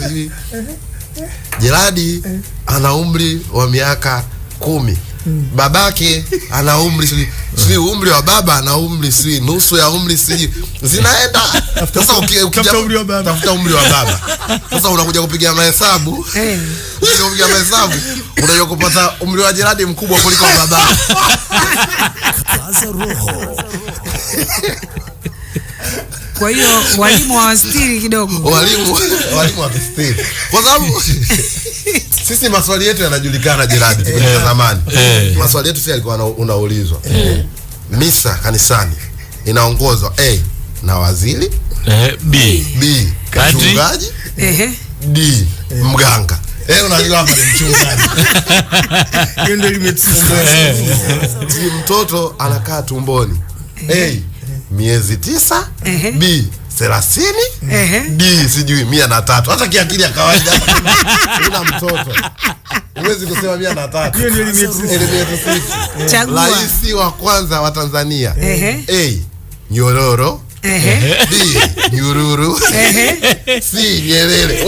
sijui Jeradi ana umri wa miaka 10. Babake ana umri sijui umri wa baba ana umri sijui nusu ya umri sijui. Zinaenda. Sasa ukija tafuta umri wa baba. Sasa unakuja kupiga mahesabu. Unakuja mahesabu unakuja kupata umri wa Jeradi mkubwa kuliko baba. Kaza roho. Kwa hiyo walimu hawastiri kidogo. Walimu hawastiri. Kwa sababu sisi maswali yetu yanajulikana Jeradi tukitoka zamani. Maswali yetu sisi yalikuwa unaulizwa. Misa kanisani inaongozwa A na waziri, B mchungaji, D mganga. Unajua hapa ni mchungaji. Hiyo ndio limetisha. Mtoto anakaa tumboni. A miezi 9, B 30, D sijui 103. Hata kiakili ya kawaida una mtoto huwezi kusema 103. Hiyo ndio limetisha. Rais wa kwanza wa Tanzania A Nyororo, B Nyururu, C Nyerere.